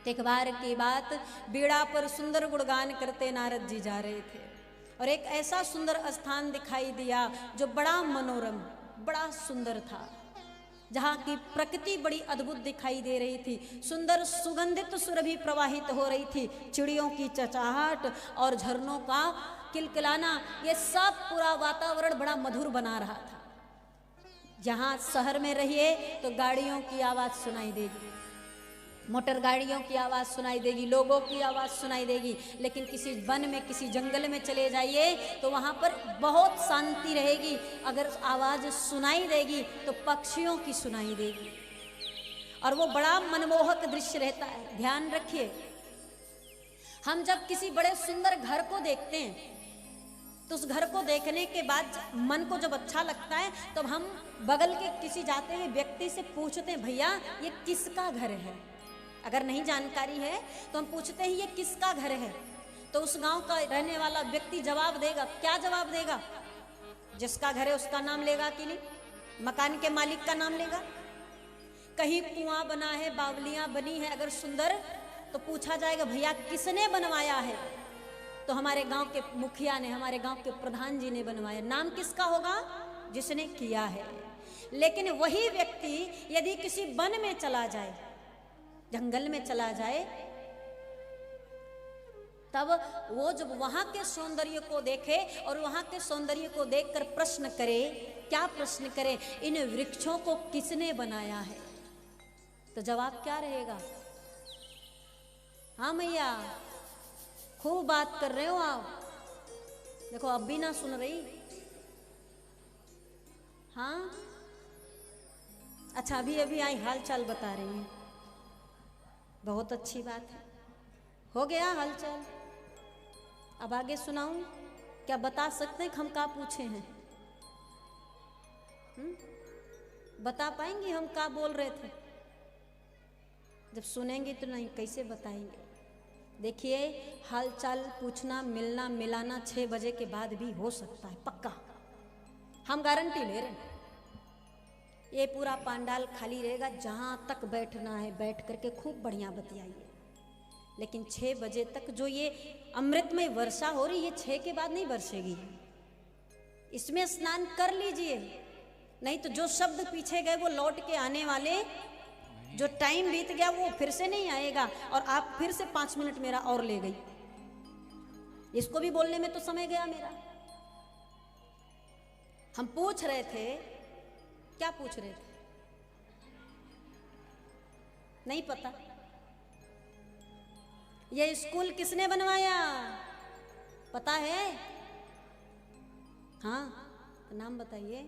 एक बार की बात, बीड़ा पर सुंदर गुणगान करते नारद जी जा रहे थे और एक ऐसा सुंदर स्थान दिखाई दिया जो बड़ा मनोरम, बड़ा सुंदर था, जहाँ की प्रकृति बड़ी अद्भुत दिखाई दे रही थी। सुंदर सुगंधित सुरभि प्रवाहित हो रही थी, चिड़ियों की चहचहाहट और झरनों का किलकिलाना, ये सब पूरा वातावरण बड़ा मधुर बना रहा था। जहाँ शहर में रहिए तो गाड़ियों की आवाज़ सुनाई देगी, मोटर गाड़ियों की आवाज़ सुनाई देगी, लोगों की आवाज़ सुनाई देगी, लेकिन किसी वन में, किसी जंगल में चले जाइए तो वहाँ पर बहुत शांति रहेगी। अगर आवाज़ सुनाई देगी तो पक्षियों की सुनाई देगी और वो बड़ा मनमोहक दृश्य रहता है। ध्यान रखिए, हम जब किसी बड़े सुंदर घर को देखते हैं तो उस घर को देखने के बाद मन को जब अच्छा लगता है तो हम बगल के किसी जाते हुए व्यक्ति से पूछते हैं, भैया ये किसका घर है? अगर नहीं जानकारी है तो हम पूछते हैं ये किसका घर है, तो उस गांव का रहने वाला व्यक्ति जवाब देगा। क्या जवाब देगा? जिसका घर है उसका नाम लेगा कि नहीं? मकान के मालिक का नाम लेगा। कहीं कुआं बना है, बावलियां बनी है अगर सुंदर, तो पूछा जाएगा भैया किसने बनवाया है? तो हमारे गांव के मुखिया ने, हमारे गांव के प्रधान जी ने बनवाया। नाम किसका होगा? जिसने किया है। लेकिन वही व्यक्ति यदि किसी वन में चला जाए, जंगल में चला जाए, तब वो जब वहां के सौंदर्य को देखे और वहां के सौंदर्य को देखकर प्रश्न करे, क्या प्रश्न करे? इन वृक्षों को किसने बनाया है? तो जवाब क्या रहेगा? हाँ मैया, खूब बात कर रहे हो आप, देखो अब भी ना सुन रही। हाँ अच्छा, अभी अभी आई, हाल चाल बता रही हैं, बहुत अच्छी बात है। हो गया हाल चाल, अब आगे सुनाऊं? क्या बता सकते हैं कि हम क्या पूछे हैं? बता पाएंगी हम क्या बोल रहे थे? जब सुनेंगे तो नहीं, कैसे बताएंगे? देखिए, हालचाल पूछना, मिलना मिलाना 6 बजे के बाद भी हो सकता है, पक्का, हम गारंटी ले रहे हैं। ये पूरा पांडाल खाली रहेगा, जहाँ तक बैठना है बैठ करके खूब बढ़िया बतियाइए, लेकिन 6 बजे तक जो ये अमृतमय वर्षा हो रही है, 6 के बाद नहीं बरसेगी। इसमें स्नान कर लीजिए, नहीं तो जो शब्द पीछे गए वो लौट के आने वाले, जो टाइम बीत गया वो फिर से नहीं आएगा, और आप फिर से 5 मिनट मेरा और ले गई। इसको भी बोलने में तो समय गया मेरा। हम पूछ रहे थे, क्या पूछ रहे थे? नहीं पता। ये स्कूल किसने बनवाया पता है? हाँ, नाम बताइए।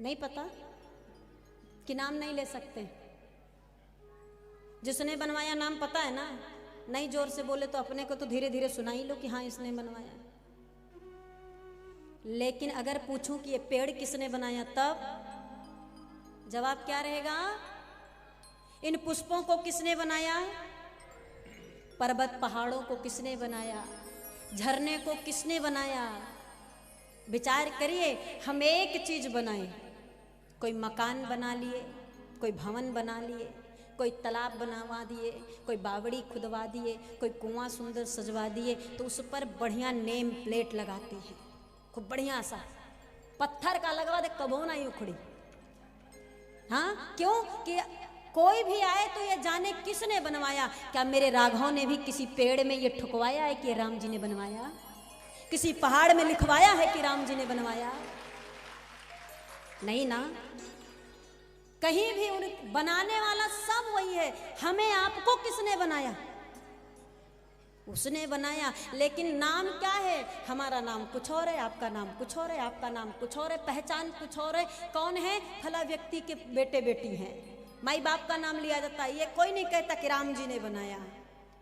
नहीं पता कि नाम नहीं ले सकते? जिसने बनवाया नाम पता है ना? नहीं जोर से बोले तो अपने को तो धीरे धीरे सुना ही लो कि हाँ इसने बनवाया। लेकिन अगर पूछूं कि ये पेड़ किसने बनाया, तब जवाब क्या रहेगा? इन पुष्पों को किसने बनाया? पर्वत पहाड़ों को किसने बनाया? झरने को किसने बनाया? विचार करिए, हम एक चीज बनाए, कोई मकान बना लिए, कोई भवन बना लिए, कोई तालाब बनवा दिए, कोई बावड़ी खुदवा दिए, कोई कुआं सुंदर सजवा दिए, तो उस पर बढ़िया नेम प्लेट लगाते हैं, खूब बढ़िया सा पत्थर का लगवा दे, कबो ना उखड़ी। हाँ, क्यों? कि कोई भी आए तो ये जाने किसने बनवाया। क्या मेरे राघव ने भी किसी पेड़ में ये ठुकवाया है कि राम जी ने बनवाया? किसी पहाड़ में लिखवाया है कि राम जी ने बनवाया? नहीं ना, कहीं भी उन बनाने वाला सब वही है। हमें आपको किसने बनाया? उसने बनाया, लेकिन नाम क्या है? हमारा नाम कुछ और है, आपका नाम कुछ और है, आपका नाम कुछ और है, पहचान कुछ और है। कौन है? फला व्यक्ति के बेटे बेटी हैं, माई बाप का नाम लिया जाता है। ये कोई नहीं कहता कि राम जी ने बनाया,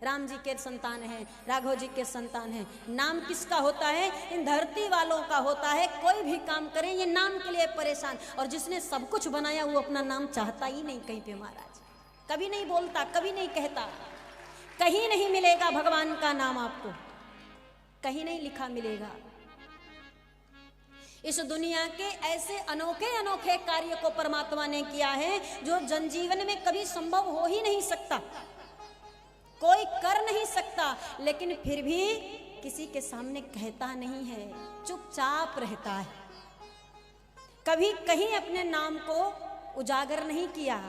राम जी के संतान हैं, राघव जी के संतान हैं। नाम किसका होता है? इन धरती वालों का होता है। कोई भी काम करें ये नाम के लिए परेशान, और जिसने सब कुछ बनाया वो अपना नाम चाहता ही नहीं कहीं पे महाराज, कभी नहीं बोलता, कभी नहीं कहता। कहीं नहीं मिलेगा भगवान का नाम आपको, कहीं नहीं लिखा मिलेगा। इस दुनिया के ऐसे अनोखे अनोखे कार्य को परमात्मा ने किया है जो जनजीवन में कभी संभव हो ही नहीं सकता, कोई कर नहीं सकता, लेकिन फिर भी किसी के सामने कहता नहीं है, चुपचाप रहता है। कभी कहीं अपने नाम को उजागर नहीं किया,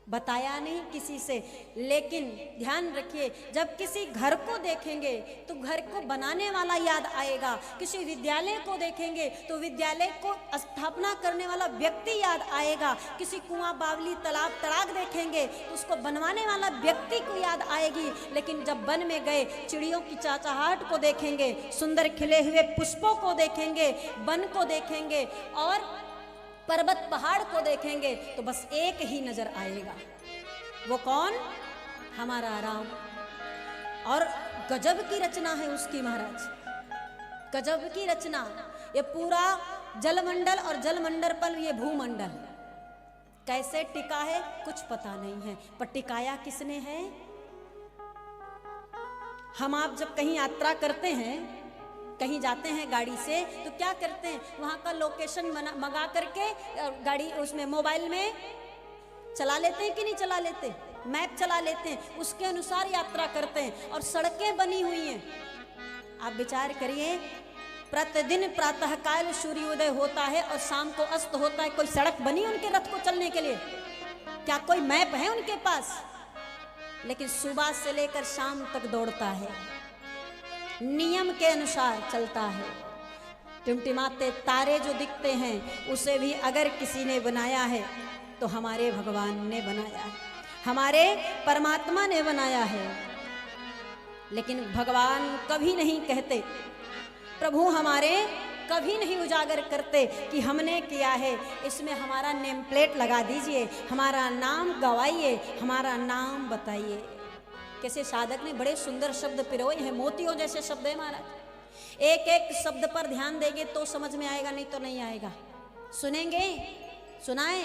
बताया नहीं किसी से। लेकिन ध्यान रखिए, जब किसी घर को देखेंगे तो घर को बनाने वाला याद आएगा, किसी विद्यालय को देखेंगे तो विद्यालय को स्थापना करने वाला व्यक्ति याद आएगा, किसी कुआं बावली तालाब तड़ाक देखेंगे तो उसको बनवाने वाला व्यक्ति को याद आएगी। लेकिन जब वन में गए चिड़ियों की चहचहाहट को देखेंगे, सुंदर खिले हुए पुष्पों को देखेंगे, वन को देखेंगे और पर्वत पहाड़ को देखेंगे तो बस एक ही नजर आएगा, वो कौन? हमारा राम। और गजब की रचना है उसकी महाराज, गजब की रचना। ये पूरा जलमंडल और जलमंडल पर ये भूमंडल कैसे टिका है कुछ पता नहीं है, पर टिकाया किसने है? हम आप जब कहीं यात्रा करते हैं, कहीं जाते हैं गाड़ी से, तो क्या करते हैं, वहाँ का लोकेशन मंगा करके गाड़ी उसमें मोबाइल में चला लेते हैं कि नहीं चला लेते? मैप चला लेते हैं, उसके अनुसार यात्रा करते हैं। और सड़कें बनी हुई हैं, आप विचार करिए, प्रतिदिन प्रातःकाल सूर्योदय होता है और शाम को अस्त होता है, कोई सड़क बनी उनके रथ को चलने के लिए? क्या कोई मैप है उनके पास? लेकिन सुबह से लेकर शाम तक दौड़ता है, नियम के अनुसार चलता है। टिमटिमाते तारे जो दिखते हैं उसे भी अगर किसी ने बनाया है तो हमारे भगवान ने बनाया है, हमारे परमात्मा ने बनाया है। लेकिन भगवान कभी नहीं कहते, प्रभु हमारे कभी नहीं उजागर करते कि हमने किया है, इसमें हमारा नेम प्लेट लगा दीजिए, हमारा नाम गवाइए, हमारा नाम बताइए। कैसे साधक ने बड़े सुंदर शब्द पिरोए हैं, मोतियों जैसे शब्द है महाराज। एक एक शब्द पर ध्यान देंगे तो समझ में आएगा, नहीं तो नहीं आएगा। सुनेंगे, सुनाए।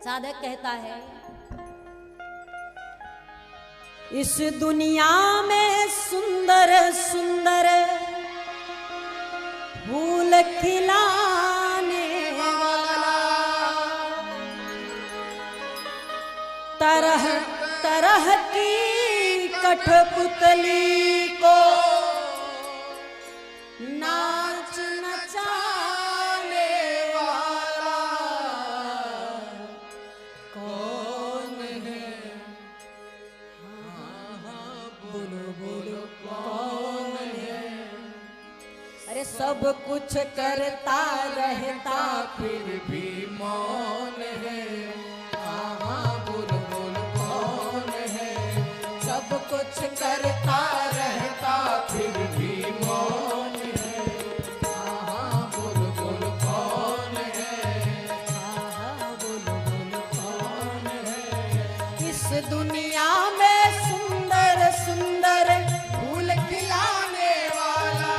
साधक कहता है, इस दुनिया में सुंदर सुंदर फूल खिलाने वाला, तरह तरह की कठपुतली को नाच नचाने वाला कौन है? हाँ हाँ बोलो बोलो कौन है? अरे सब कुछ करता रहता फिर भी मौन है। कुछ करता रहता फिर भी मौन है। हाँ बोल बोल कौन है? हाँ बोल बोल कौन है? इस दुनिया में सुंदर सुंदर फूल खिलाने वाला,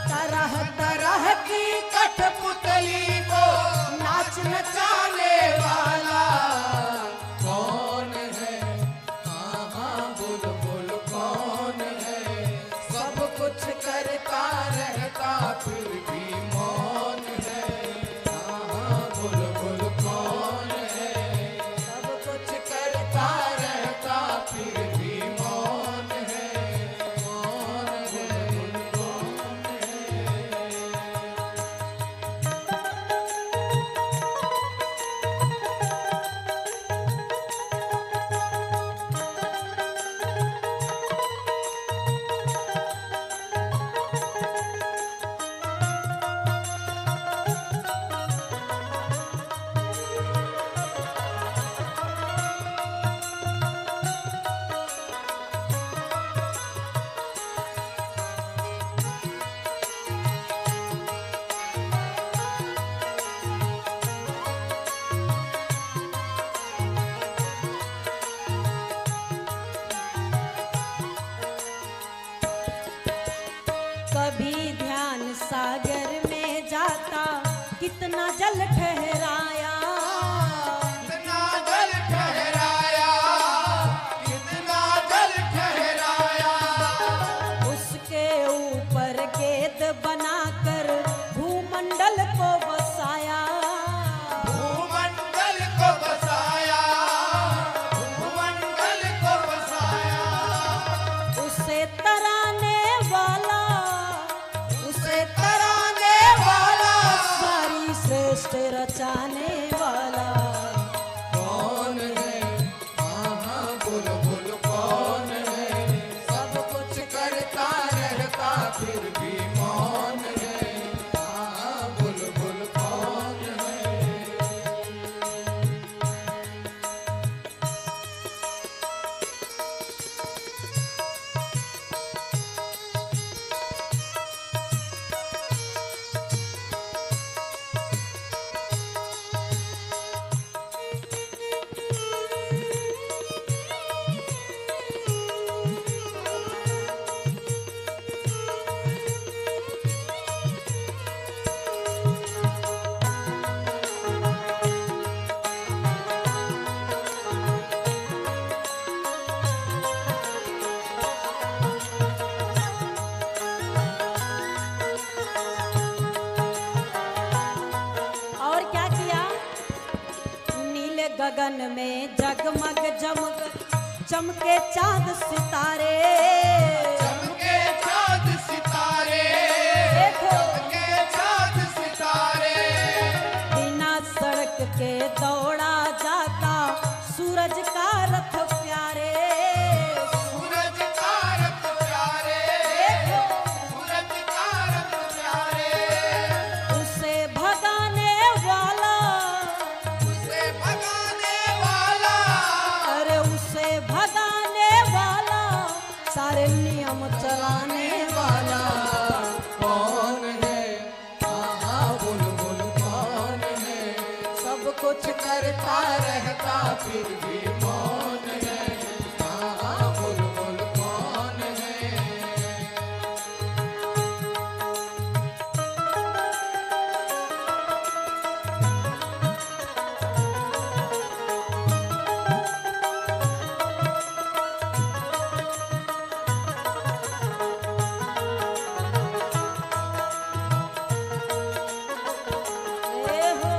तरह तरह की कठपुतली को नाच नचाने वाला करता रहता फिर भी मौन है। हाँ बोल बोल कौन है? सब कुछ करता रहता फिर भी मौन है। कौन है? कौन है? कितना जल ठहराया, कितना जल ठहराया, कितना जल ठहराया, उसके ऊपर गेद बना कर नीले गगन में जगमग जमग चमके चांद सितारे, चमके चांद सितारे, देखो चमके चांद सितारे। बिना सड़क के दौड़ा जाता सूरज का रथ प्यारे, सूरज का रथ प्यारे, सूरज का रथ प्यारे। उसे भगाने वाला, उसे भगाने वाला, अरे उसे भगाने वाला, सारे नियम चलाने वाला कौन है? आहा बोल बोल कौन है? सब कुछ करता रहता फिर भी मौन है। आहा बोल बोल कौन है? ए हो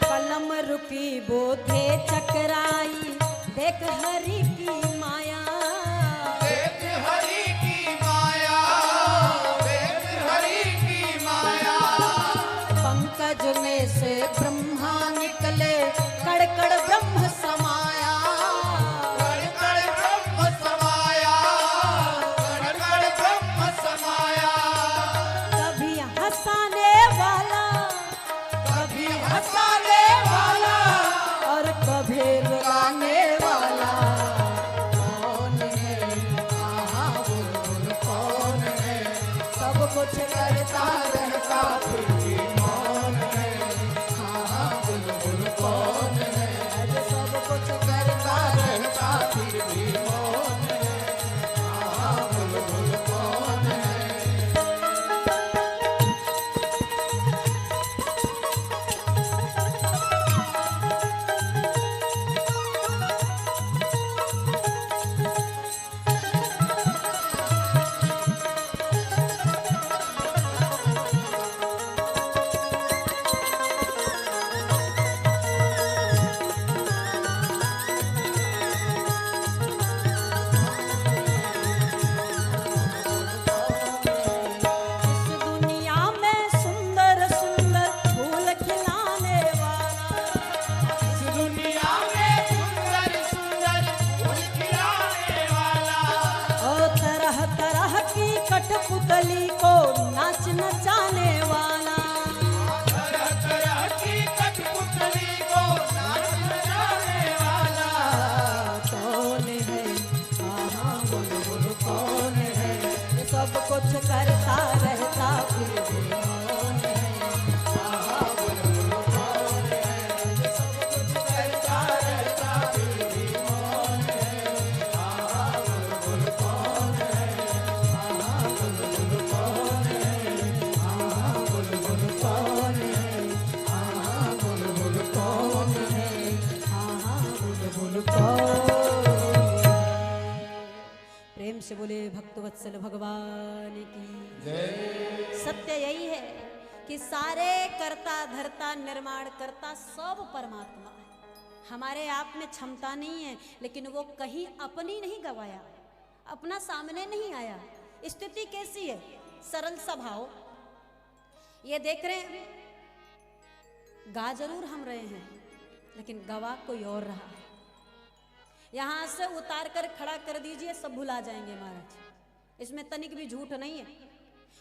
कलम रुकी बोधे चकराई, देख हरि की माया, देख हरि की माया, देख हरि की माया। पंकज में से ब्रह्मा निकले, कड़कड़ ब्रह्म समाया, कण कण ब्रह्म समाया, कण कण ब्रह्म समाया। कभी हंसाने वाला, कभी हंसाने वाला, और कभी रुलाने वाला कौन है? आहा बोल बोल कौन है? सब कुछ करता रहता फिर भी मौन है। आहा बोल बोल कौन है? सब कुछ करता रहता फिर भी मौन है। आहा बोल बोल कौन है? इस दुनिया में सुंदर सुंदर फूल खिलाने वाला, इस दुनिया में सुंदर सुंदर फूल खिलाने वाला, और तरह तरह की कठपुतली को नाच नचाने वाला तरह तरह की कठपुतली को नाच नचाने वाला कौन है? आहा बोल बोल कौन है? ये सब कुछ करता रहता फिर भी मौन है। आहा बोल बोल कौन है? सब कुछ करता रहता फिर भी मौन है। आहा बोल बोल कौन है? आहा बोल बोल कौन है? आहा बोल बोल कौन है? आहा बोल बोल कौन है? आहा बोल बोल कौन। प्रेम से बोले भक्तवत्सल भगवान की सत्य यही है कि सारे कर्ता धर्ता निर्माण करता सब परमात्मा है। हमारे आप में क्षमता नहीं है, लेकिन वो कहीं अपनी नहीं गवाया, अपना सामने नहीं आया। स्थिति कैसी है? सरल स्वभाव। ये देख रहे हैं, गा जरूर हम रहे हैं, लेकिन गवा कोई और रहा है। यहां से उतार कर खड़ा कर दीजिए, सब भुला जाएंगे महाराज। इसमें तनिक भी झूठ नहीं है।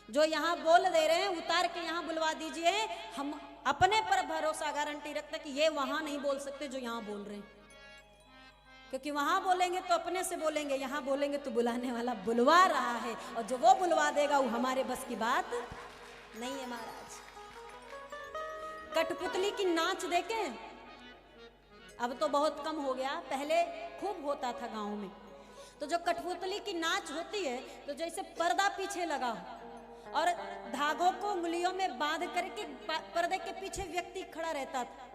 जो यहां बोल दे रहे हैं, उतार के यहां बुलवा दीजिए। हम अपने पर भरोसा गारंटी रखते कि ये वहां नहीं बोल सकते जो यहां बोल रहे हैं, क्योंकि वहां बोलेंगे तो अपने से बोलेंगे, यहां बोलेंगे तो बुलाने वाला बुलवा रहा है, और जो वो बुलवा देगा वो हमारे बस की बात नहीं है महाराज। कठपुतली की नाच देखें, अब तो बहुत कम हो गया, पहले खूब होता था गांव में। तो जो कठपुतली की नाच होती है, तो जैसे पर्दा पीछे लगा हो और धागों को उंगलियों में बांध करके पर्दे के पीछे व्यक्ति खड़ा रहता था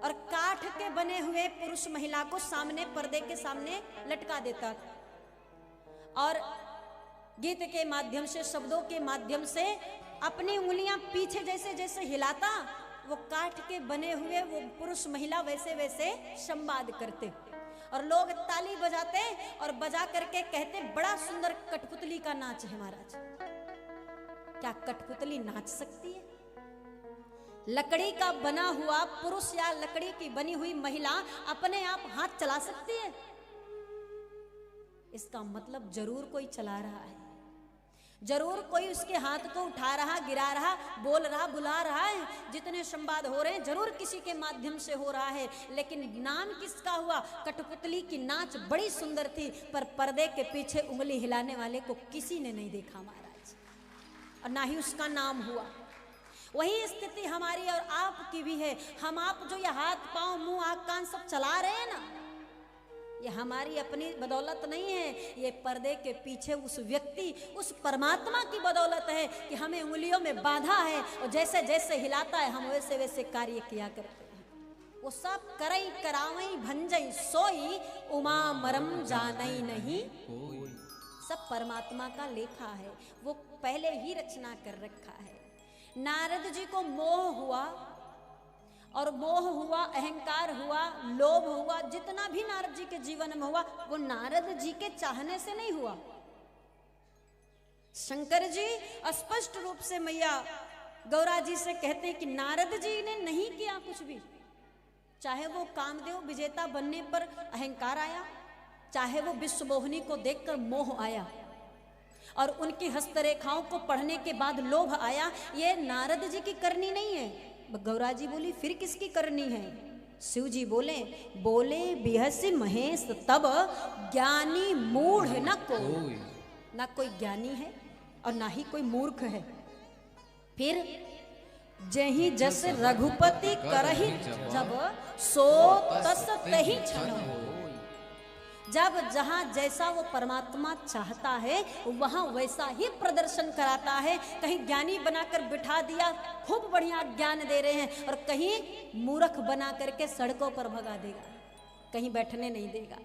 और काठ के बने हुए पुरुष महिला को सामने पर्दे के सामने लटका देता था और गीत के माध्यम से, शब्दों के माध्यम से अपनी उंगलियां पीछे जैसे जैसे हिलाता, वो काठ के बने हुए वो पुरुष महिला वैसे वैसे संवाद करते और लोग ताली बजाते और बजा करके कहते बड़ा सुंदर कठपुतली का नाच है महाराज। क्या कठपुतली नाच सकती है? लकड़ी का बना हुआ पुरुष या लकड़ी की बनी हुई महिला अपने आप हाथ चला सकती है? इसका मतलब जरूर कोई चला रहा है, जरूर कोई उसके हाथ को उठा रहा, गिरा रहा, बोल रहा, बुला रहा है। जितने संवाद हो रहे हैं जरूर किसी के माध्यम से हो रहा है, लेकिन नाम किसका हुआ? कठपुतली की नाच बड़ी सुंदर थी, पर पर्दे के पीछे उंगली हिलाने वाले को किसी ने नहीं देखा महाराज, और ना ही उसका नाम हुआ। वही स्थिति हमारी और आपकी भी है। हम आप जो ये हाथ पांव मुंह आंख कान सब चला रहे हैं ना, ये हमारी अपनी बदौलत नहीं है, ये पर्दे के पीछे उस व्यक्ति, उस परमात्मा की बदौलत है कि हमें उंगलियों में बांधा है और जैसे जैसे हिलाता है हम वैसे वैसे कार्य किया करते हैं। वो सब करई करावई भंजई सोई, उमा मरम जानई नहीं कोई। सब परमात्मा का लेखा है, वो पहले ही रचना कर रखा है। नारद जी को मोह हुआ, और मोह हुआ, अहंकार हुआ, लोभ हुआ, जितना भी नारद जी के जीवन में हुआ वो नारद जी के चाहने से नहीं हुआ। शंकर जी स्पष्ट रूप से मैया गौरा जी से कहते हैं कि नारद जी ने नहीं किया कुछ भी। चाहे वो कामदेव विजेता बनने पर अहंकार आया, चाहे वो विश्वमोहिनी को देखकर मोह आया और उनकी हस्तरेखाओं को पढ़ने के बाद लोभ आया, ये नारद जी की करनी नहीं है। गौरा जी बोली फिर किसकी करनी है? शिव जी बोले, बोले बिहसी महेश तब ज्ञानी मूढ़ न कोई। ना कोई ज्ञानी है और ना ही कोई मूर्ख है। फिर जही जस रघुपति करहि जब सो तस तहि छन। जब जहां जैसा वो परमात्मा चाहता है वहां वैसा ही प्रदर्शन कराता है। कहीं ज्ञानी बनाकर बिठा दिया, खूब बढ़िया ज्ञान दे रहे हैं, और कहीं मूर्ख बना करके सड़कों पर भगा देगा, कहीं बैठने नहीं देगा।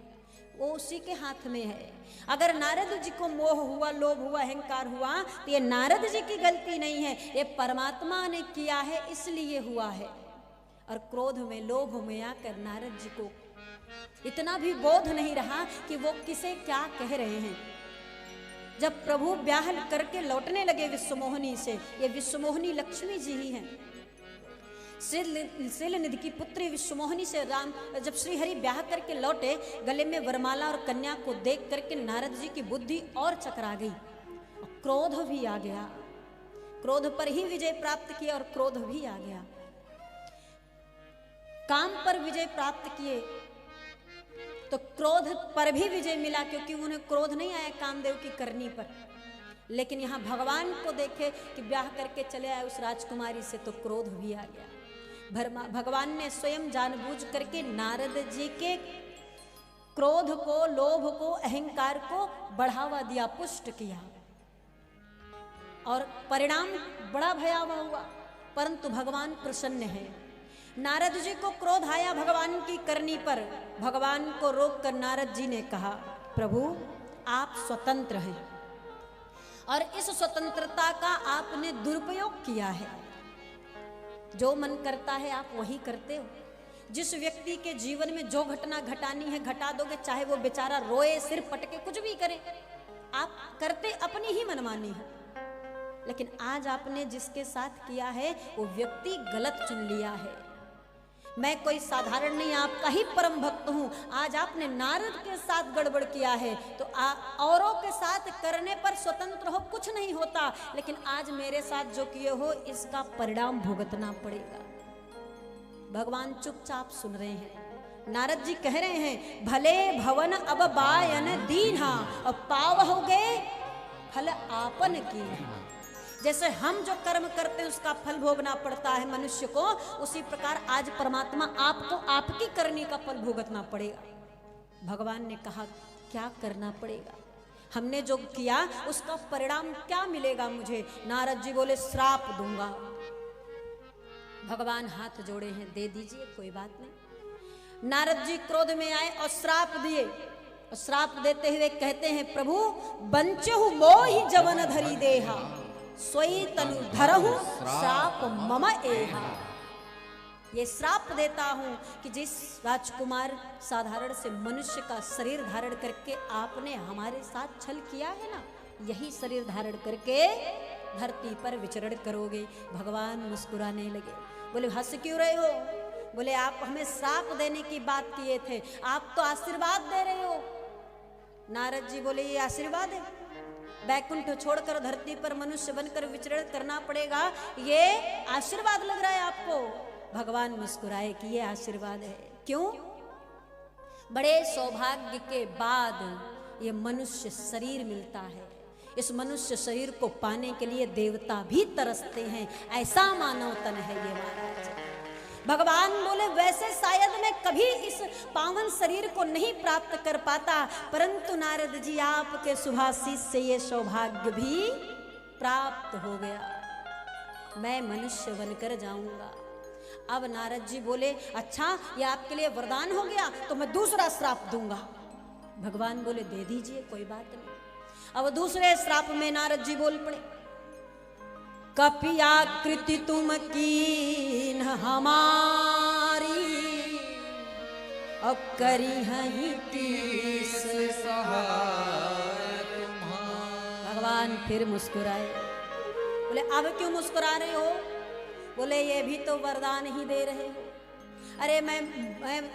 वो उसी के हाथ में है। अगर नारद जी को मोह हुआ, लोभ हुआ, अहंकार हुआ तो ये नारद जी की गलती नहीं है, ये परमात्मा ने किया है इसलिए हुआ है। और क्रोध में, लोभ में आकर नारद जी को इतना भी बोध नहीं रहा कि वो किसे क्या कह रहे हैं। जब प्रभु ब्याह करके लौटने लगे विश्वमोहिनी से, ये विश्वमोहिनी लक्ष्मी जी ही हैं। शैलनिधि की पुत्री विश्वमोहिनी से राम जब श्रीहरि ब्याह करके लौटे, गले में वरमाला और कन्या को देख करके नारद जी की बुद्धि और चकरा गई, क्रोध भी आ गया। क्रोध पर ही विजय प्राप्त किया और क्रोध भी आ गया। काम पर विजय प्राप्त किए तो क्रोध पर भी विजय मिला, क्योंकि उन्हें क्रोध नहीं आया कामदेव की करनी पर। लेकिन यहाँ भगवान को देखे कि ब्याह करके चले आए उस राजकुमारी से, तो क्रोध भी आ गया। भगवान ने स्वयं जानबूझ करके नारद जी के क्रोध को, लोभ को, अहंकार को बढ़ावा दिया, पुष्ट किया, और परिणाम बड़ा भयावह हुआ। परंतु भगवान प्रसन्न है। नारद जी को क्रोध आया भगवान की करनी पर। भगवान को रोककर नारद जी ने कहा, प्रभु आप स्वतंत्र हैं और इस स्वतंत्रता का आपने दुरुपयोग किया है। जो मन करता है आप वही करते हो। जिस व्यक्ति के जीवन में जो घटना घटानी है घटा दोगे, चाहे वो बेचारा रोए, सिर पटके, कुछ भी करे, आप करते अपनी ही मनमानी है। लेकिन आज आपने जिसके साथ किया है वो व्यक्ति गलत चुन लिया है। मैं कोई साधारण नहीं, आपका ही परम भक्त हूं। आज आपने नारद के साथ गड़बड़ किया है, तो औरों के साथ करने पर स्वतंत्र हो, कुछ नहीं होता, लेकिन आज मेरे साथ जो किए हो इसका परिणाम भुगतना पड़ेगा। भगवान चुपचाप सुन रहे हैं। नारद जी कह रहे हैं, भले भवन अब बायन दीन्हा, और पाव हो गए फल आपन की। जैसे हम जो कर्म करते हैं उसका फल भोगना पड़ता है मनुष्य को, उसी प्रकार आज परमात्मा आपको आपकी करनी का फल भुगतना पड़ेगा। भगवान ने कहा क्या करना पड़ेगा? हमने जो किया उसका परिणाम क्या मिलेगा मुझे? नारद जी बोले श्राप दूंगा। भगवान हाथ जोड़े हैं, दे दीजिए, कोई बात नहीं। नारद जी क्रोध में आए और श्राप दिए। और श्राप देते हुए कहते हैं, प्रभु बंचहु मोहि जवन धरी देहा, सोई तनु धरहु श्राप मम एहा। ये श्राप देता हूं कि जिस राजकुमार साधारण से मनुष्य का शरीर धारण करके आपने हमारे साथ छल किया है ना, यही शरीर धारण करके धरती पर विचरण करोगे। भगवान मुस्कुराने लगे, बोले हंस क्यों रहे हो? बोले आप हमें श्राप देने की बात किए थे, आप तो आशीर्वाद दे रहे हो। नारद जी बोले ये आशीर्वाद है? बैकुंठ छोड़कर धरती पर मनुष्य बनकर विचरण करना पड़ेगा, ये आशीर्वाद लग रहा है आपको? भगवान मुस्कुराए कि ये आशीर्वाद है। क्यों? बड़े सौभाग्य के बाद ये मनुष्य शरीर मिलता है। इस मनुष्य शरीर को पाने के लिए देवता भी तरसते हैं, ऐसा मानव तन है ये महाराज। भगवान बोले वैसे शायद मैं कभी इस पावन शरीर को नहीं प्राप्त कर पाता, परंतु नारद जी आपके सुभाषित से ये सौभाग्य भी प्राप्त हो गया, मैं मनुष्य बनकर जाऊंगा। अब नारद जी बोले अच्छा ये आपके लिए वरदान हो गया तो मैं दूसरा श्राप दूंगा। भगवान बोले दे दीजिए, कोई बात नहीं। अब दूसरे श्राप में नारद जी बोल पड़े, कपियाकृति तुम कीन हमारी, अब करी हहीं तीस सहाय तुम्हारा। भगवान फिर मुस्कुराए, बोले अब क्यों मुस्कुरा रहे हो? बोले ये भी तो वरदान ही दे रहे हो। अरे मैं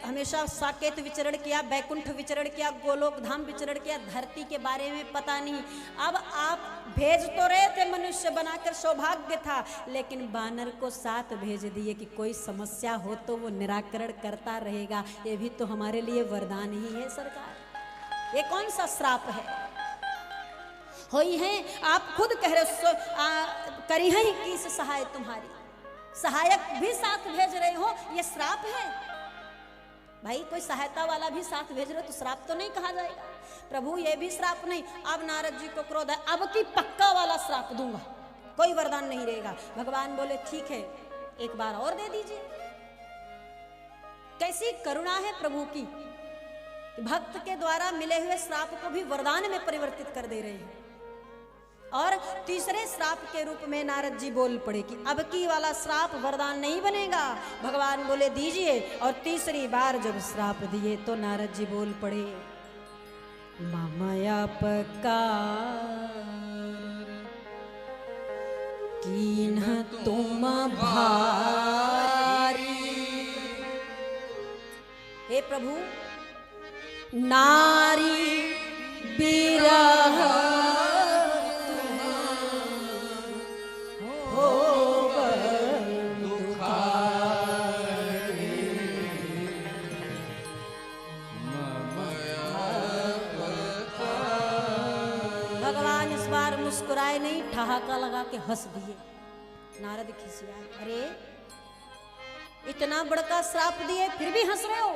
हमेशा साकेत विचरण किया, बैकुंठ विचरण किया, गोलोक धाम विचरण किया, धरती के बारे में पता नहीं। अब आप भेज तो रहे थे मनुष्य बनाकर, सौभाग्य था, लेकिन बानर को साथ भेज दिए कि कोई समस्या हो तो वो निराकरण करता रहेगा। ये भी तो हमारे लिए वरदान ही है सरकार, ये कौन सा श्राप है? होई है आप खुद कह रहे हो, करी है किस सहाय तुम्हारी, सहायक भी साथ भेज रहे हो, ये श्राप है? भाई कोई सहायता वाला भी साथ भेज रहे हो तो श्राप तो नहीं कहा जाएगा। प्रभु ये भी श्राप नहीं। अब नारद जी को क्रोध है, अब की पक्का वाला श्राप दूंगा, कोई वरदान नहीं रहेगा। भगवान बोले ठीक है एक बार और दे दीजिए। कैसी करुणा है प्रभु की, भक्त के द्वारा मिले हुए श्राप को भी वरदान में परिवर्तित कर दे रहे हैं। और तीसरे श्राप के रूप में नारद जी बोल पड़े कि अब की वाला श्राप वरदान नहीं बनेगा। भगवान बोले दीजिए, और तीसरी बार जब श्राप दिए तो नारद जी बोल पड़े, मामया पकार कीन्ह तुम भारी। हे प्रभु, नारी बिरह मुस्कुराए नहीं, ठहाका लगा के हंस दिए। नारद खिसियाए, अरे इतना बड़का श्राप दिए फिर भी हंस रहे हो?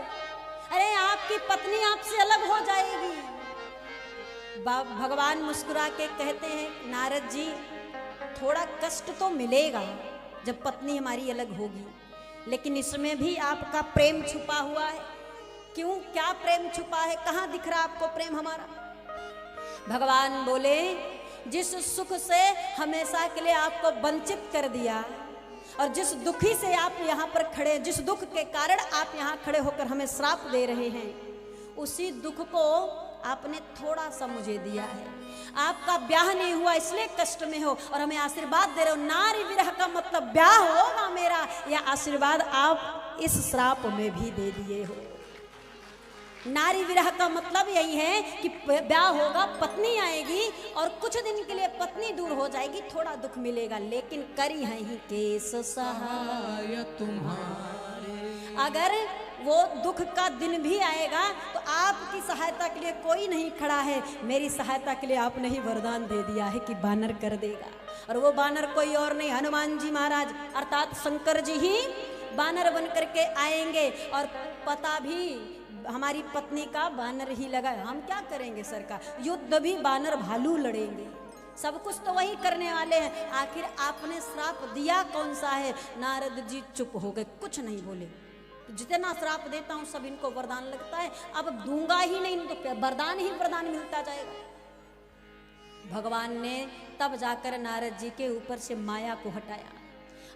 अरे आपकी पत्नी आपसे अलग हो जाएगी। भगवान मुस्कुरा के कहते हैं, नारद जी थोड़ा कष्ट तो मिलेगा जब पत्नी हमारी अलग होगी, लेकिन इसमें भी आपका प्रेम छुपा हुआ है। क्यों, क्या प्रेम छुपा है? कहाँ दिख रहा आपको प्रेम हमारा? भगवान बोले, जिस सुख से हमेशा के लिए आपको वंचित कर दिया और जिस दुखी से आप यहाँ पर खड़े, जिस दुख के कारण आप यहाँ खड़े होकर हमें श्राप दे रहे हैं, उसी दुख को आपने थोड़ा सा मुझे दिया है। आपका ब्याह नहीं हुआ इसलिए कष्ट में हो और हमें आशीर्वाद दे रहे हो। नारी विरह का मतलब ब्याह होगा मेरा, यह आशीर्वाद आप इस श्राप में भी दे दिए हो। नारी विरह का मतलब यही है कि ब्याह होगा, पत्नी आएगी और कुछ दिन के लिए पत्नी दूर हो जाएगी, थोड़ा दुख मिलेगा, लेकिन करी है ही केस सहाय तुम्हारे। अगर वो दुख का दिन भी आएगा तो आपकी सहायता के लिए कोई नहीं खड़ा है, मेरी सहायता के लिए आपने ही वरदान दे दिया है कि बानर कर देगा। और वो बानर कोई और नहीं, हनुमान जी महाराज अर्थात शंकर जी ही बानर बन करके आएंगे। और पता भी हमारी पत्नी का बानर ही लगा, हम क्या करेंगे सरकार, युद्ध भी बानर भालू लड़ेंगे, सब कुछ तो वही करने वाले हैं, आखिर आपने श्राप दिया कौन सा है। नारद जी चुप हो गए, कुछ नहीं बोले। तो जितना श्राप देता हूं सब इनको वरदान लगता है, अब दूंगा ही नहीं तो वरदान ही वरदान मिलता जाएगा। भगवान ने तब जाकर नारद जी के ऊपर से माया को हटाया,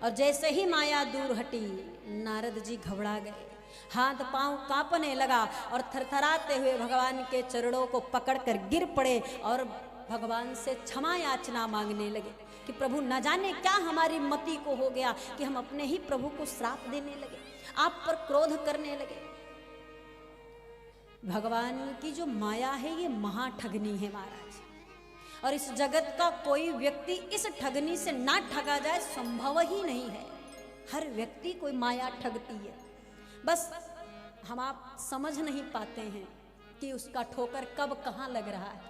और जैसे ही माया दूर हटी नारद जी घबरा गए, हाथ पांव कांपने लगा और थरथराते हुए भगवान के चरणों को पकड़कर गिर पड़े और भगवान से क्षमा याचना मांगने लगे कि प्रभु न जाने क्या हमारी मति को हो गया कि हम अपने ही प्रभु को श्राप देने लगे, आप पर क्रोध करने लगे। भगवान की जो माया है ये महाठगनी है महाराज, और इस जगत का कोई व्यक्ति इस ठगनी से ना ठगा जाए संभव ही नहीं है। हर व्यक्ति कोई माया ठगती है, बस हम आप समझ नहीं पाते हैं कि उसका ठोकर कब कहाँ लग रहा है।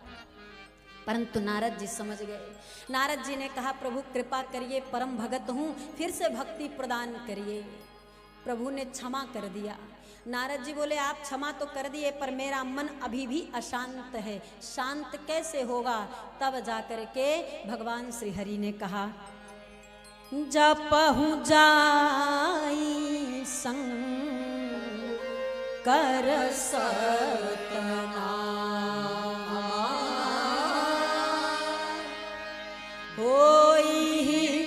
परंतु नारद जी समझ गए। नारद जी ने कहा प्रभु कृपा करिए, परम भगत हूँ, फिर से भक्ति प्रदान करिए। प्रभु ने क्षमा कर दिया। नारद जी बोले आप क्षमा तो कर दिए पर मेरा मन अभी भी अशांत है, शांत कैसे होगा। तब जाकर के भगवान श्री हरि ने कहा जपहु जाई शंकर सतनाम, होई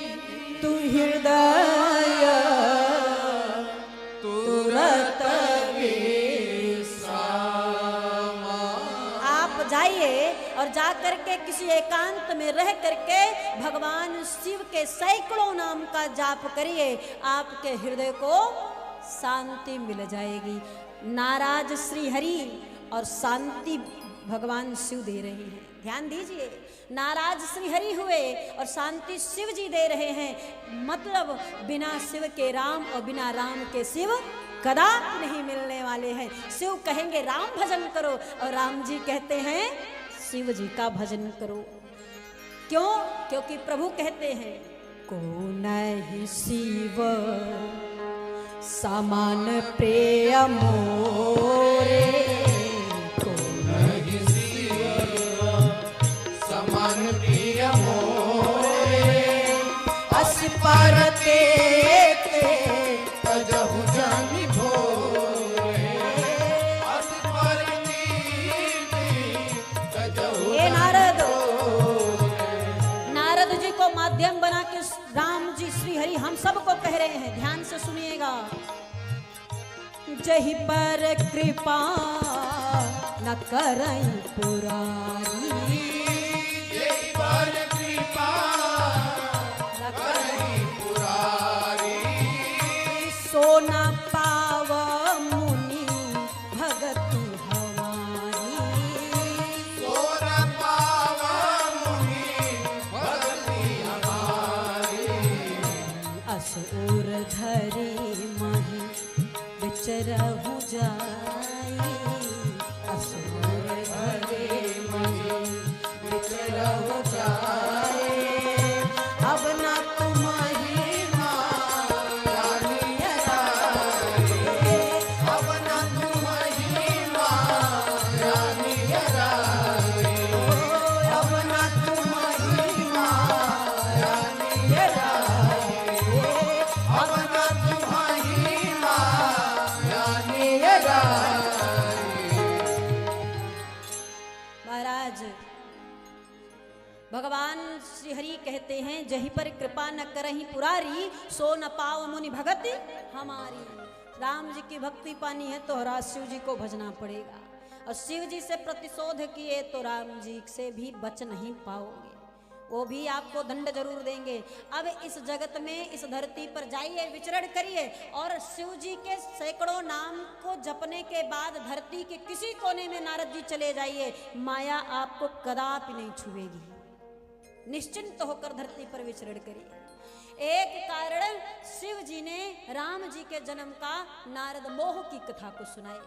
तू हृदय तुरत विश्राम। आप जाइए और जाकर के किसी एकांत में रह करके भगवान शिव के सैकड़ों नाम का जाप करिए, आपके हृदय को शांति मिल जाएगी। नाराज श्री हरि और शांति भगवान शिव दे रहे हैं। ध्यान दीजिए, नाराज श्री हरि हुए और शांति शिव जी दे रहे हैं। मतलब बिना शिव के राम और बिना राम के शिव कदापि नहीं मिलने वाले हैं। शिव कहेंगे राम भजन करो और राम जी कहते हैं शिव जी का भजन करो। क्यों? क्योंकि प्रभु कहते हैं को नहीं शिव समान प्रिय मोरे, को नहीं शिव समान प्रिय मोरे, अस पर ते तजहु जानि भोरे, अस पर तजहु। ये नारद जी को माध्यम बना के राम जी श्री हरि हम सबको कह रहे हैं, ध्यान से सुनिएगा। जही पर कृपा न करई पुरारी, जही पर कृपा न करई पुरारी, सो न पाव मुनि भगति हमारी, सो न पाव मुनि भगति हमारी, असुर धरी मही विचरहु जाई, असुर धरी मही विचरहु जाए, अब न तुम महिमा जानिय राए, अब न तुम महिमा जानिय राए, अब न तुम महिमा जानिय राए, अब न तुम महिमा जानिय राए। महाराज भगवान श्री हरि कहते हैं जही पर कृपा न करही पुरारी, सो न पाव मुनि भगति हमारी। राम जी की भक्ति पानी है तो हरा शिव जी को भजना पड़ेगा, और शिव जी से प्रतिशोध किए तो राम जी से भी बच नहीं पाओगे, वो भी आपको दंड जरूर देंगे। अब इस जगत में इस धरती पर जाइए, विचरण करिए, और शिव जी के सैकड़ों नाम को जपने के बाद धरती के किसी कोने में नारद जी चले जाइए, माया आपको कदापि नहीं छुएगी। निश्चिंत होकर धरती पर विचरण करिए। एक कारण शिव जी ने राम जी के जन्म का नारद मोह की कथा को सुनाई।